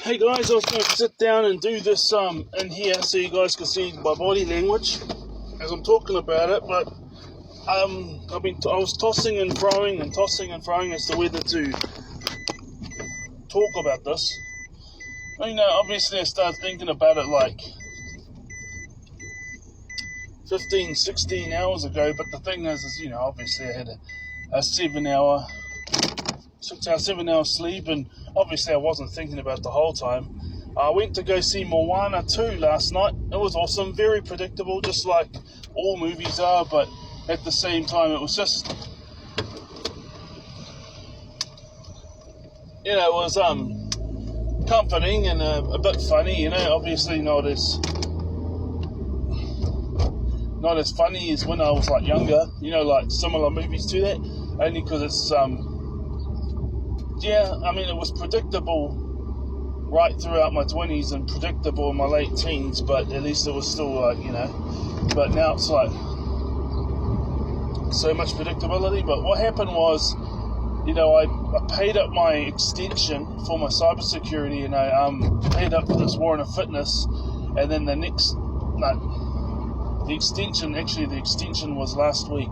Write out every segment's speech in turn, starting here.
Hey guys, I was going to sit down and do this in here so you guys can see my body language as I'm talking about it, but I was tossing and throwing as to whether to talk about this. Obviously I started thinking about it like 15, 16 hours ago, but the thing is obviously I had a 7 hour sleep, and obviously I wasn't thinking about the whole time. I went to go see Moana 2 last night. It was awesome, very predictable, just like all movies are, but at the same time it was just, it was comforting and a bit funny, obviously not as funny as when I was like younger, like similar movies to that, only because it's it was predictable right throughout my 20s and predictable in my late teens, but at least it was still but now it's like so much predictability. But what happened was, I paid up my extension for my cybersecurity, and I paid up for this warrant of fitness, and then the extension was last week,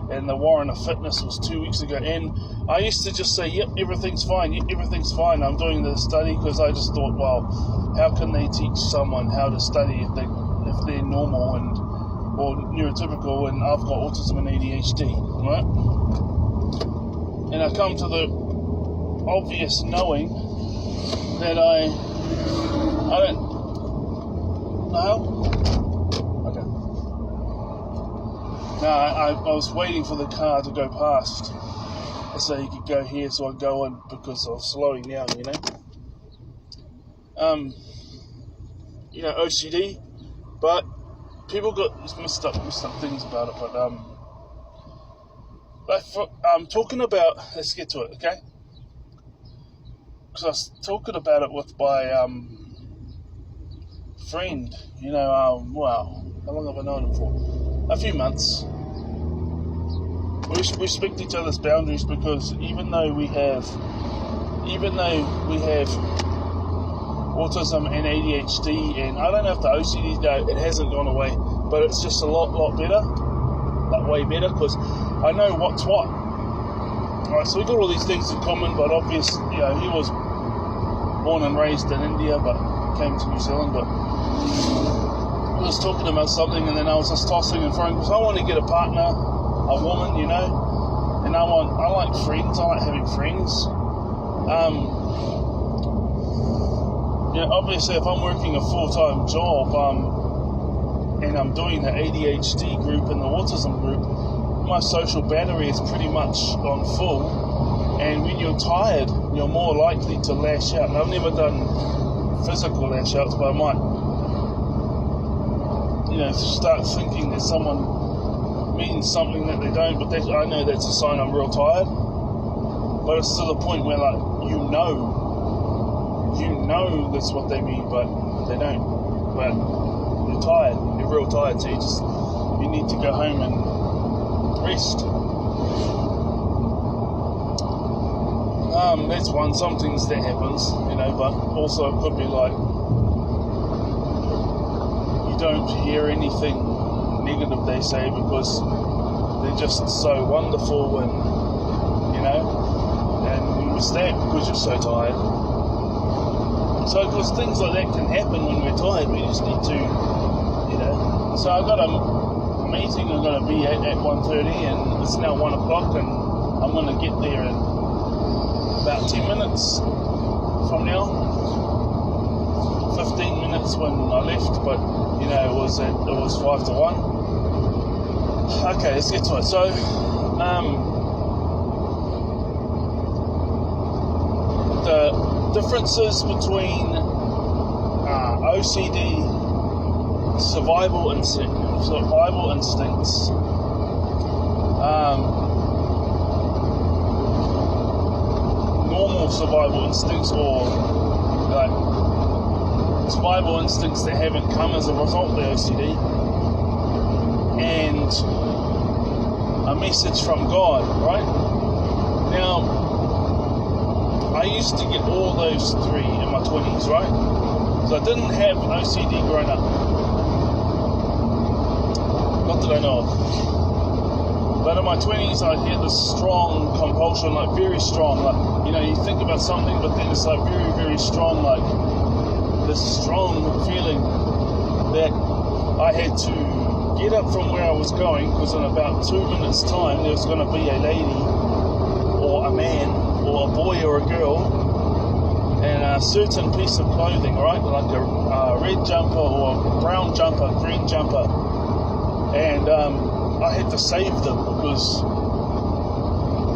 and the warrant of fitness was 2 weeks ago. And I used to just say, yep, everything's fine, I'm doing the study, because I just thought, well, how can they teach someone how to study if they're normal or neurotypical, and I've got autism and ADHD, right? And I come to the obvious knowing that I don't know. No, I was waiting for the car to go past so he could go here, so I go in because I was slowing down, OCD, but people got messed up things about it, but I'm talking about, let's get to it, okay? Because I was talking about it with my friend, wow, how long have I known him for? A few months. We respect each other's boundaries, because even though we have autism and ADHD, and I don't know if the OCD, it hasn't gone away, but it's just a lot better, like way better, because I know what's what. Right, so we got all these things in common, but obviously, he was born and raised in India, but came to New Zealand, but I was talking about something, and then I was just tossing and throwing, because I want to get a partner, a woman, and I like friends, I like having friends. Obviously if I'm working a full-time job, and I'm doing the ADHD group and the autism group, my social battery is pretty much on full, and when you're tired, you're more likely to lash out. And I've never done physical lash outs, but I might, start thinking that someone means something that they don't, but I know that's a sign I'm real tired. But it's to the point where, like, you know that's what they mean, but they don't. But you're tired, you're real tired, so you need to go home and rest. That's some things that happens, but also it could be like you don't hear anything negative they say, because they're just so wonderful, and and you understand because you're so tired. So because things like that can happen when we're tired, we just need to, So I got a meeting I'm going to be at 1:30, and it's now 1 o'clock, and I'm going to get there in about 10 minutes from now. 15 minutes when I left, but it was 5 to 1. Okay, let's get to it. So, the differences between OCD, survival instincts, normal survival instincts, or like survival instincts that haven't come as a result of the OCD, and a message from God, right? Now, I I used to get all those three in my 20s, right? So I didn't have OCD growing up. Not that I know of. But in my 20s, I'd had this strong compulsion, like very strong. Like, you know, you think about something, but then it's like very, very strong, like this strong feeling that I had to get up from where I was going, because in about 2 minutes' time, there was going to be a lady or a man or a boy or a girl in a certain piece of clothing, right? Like a red jumper or a brown jumper, green jumper. And I had to save them because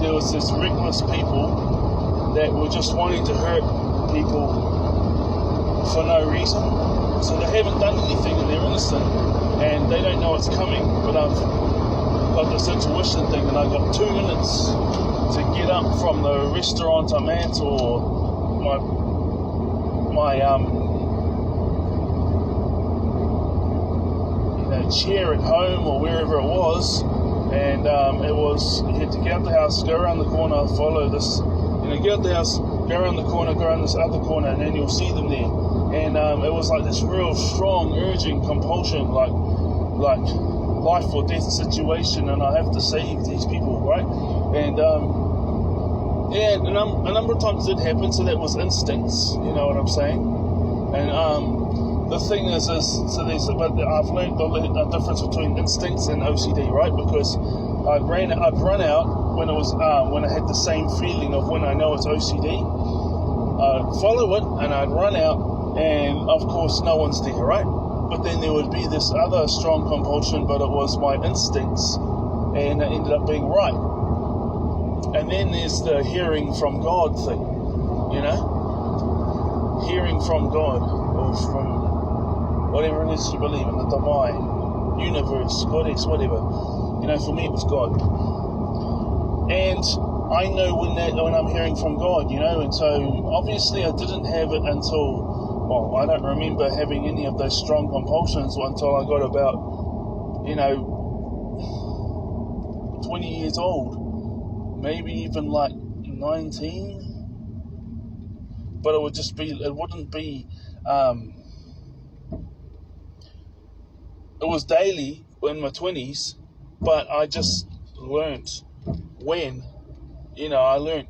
there was this reckless people that were just wanting to hurt people for no reason. So they haven't done anything and they're innocent and they don't know it's coming. But I've got this intuition thing, and I got 2 minutes to get up from the restaurant I'm at or my chair at home or wherever it was, and you had to get out the house, go around the corner, follow this, get out the house, go around the corner, go around this other corner, and then you'll see them there. And it was like this real strong urging compulsion, like life or death situation, and I have to save these people, right? And a number of times it happened, so that was instincts, you know what I'm saying? And the thing is but I've learned the difference between instincts and OCD, right? Because I'd run out when it was when I had the same feeling of when I know it's OCD. I'd follow it and I'd run out, and of course no one's there, right? But then there would be this other strong compulsion, but it was my instincts, and it ended up being right. And then there's the hearing from God thing, hearing from God or from whatever it is you believe in, the divine, universe, goddess, whatever. For me it was God. And I know when I'm hearing from God, and so obviously I didn't have it until, I don't remember having any of those strong compulsions until I got about, 20 years old, maybe even like 19. But it wouldn't be, it was daily in my 20s, but I just learnt when, I learnt,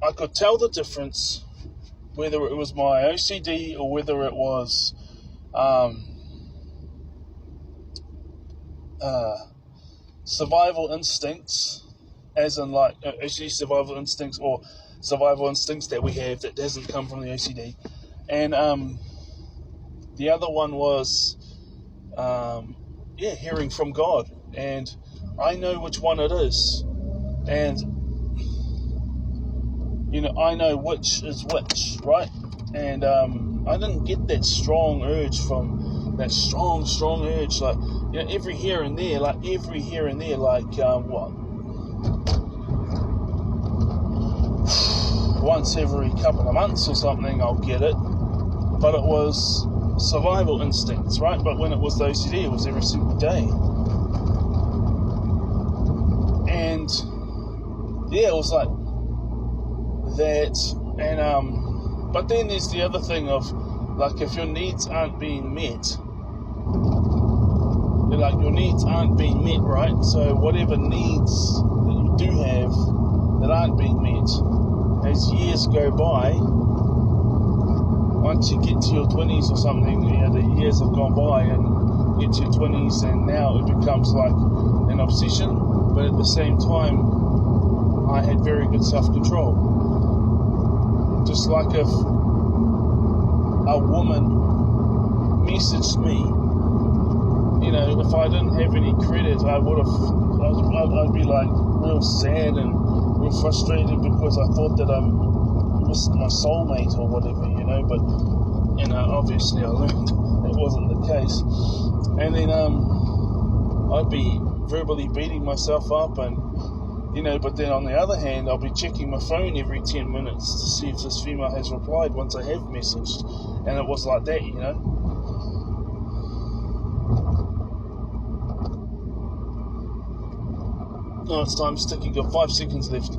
I could tell the difference whether it was my OCD or whether it was survival instincts, as in like actually survival instincts or survival instincts that we have that doesn't come from the OCD. And the other one was hearing from God, and I know which one it is, and I know which is which, right? And I didn't get that strong urge from that strong urge, like every here and there, like once every couple of months or something I'll get it, but it was survival instincts, right? But when it was the OCD, it was every single day. And it was like that. And but then there's the other thing of, like, if your needs aren't being met, your needs aren't being met, right? So whatever needs that you do have that aren't being met, as years go by, once you get to your 20s or something, the years have gone by and get to your 20s, and now it becomes like an obsession. But at the same time, I had very good self-control. Just like if a woman messaged me, if I didn't have any credit, I'd be like real sad and real frustrated because I thought that I missed my soulmate or whatever, but obviously I learned it wasn't the case. And then I'd be verbally beating myself up, and but then on the other hand, I'll be checking my phone every 10 minutes to see if this female has replied once I have messaged, and it was like that, Oh, it's time sticking. Got 5 seconds left.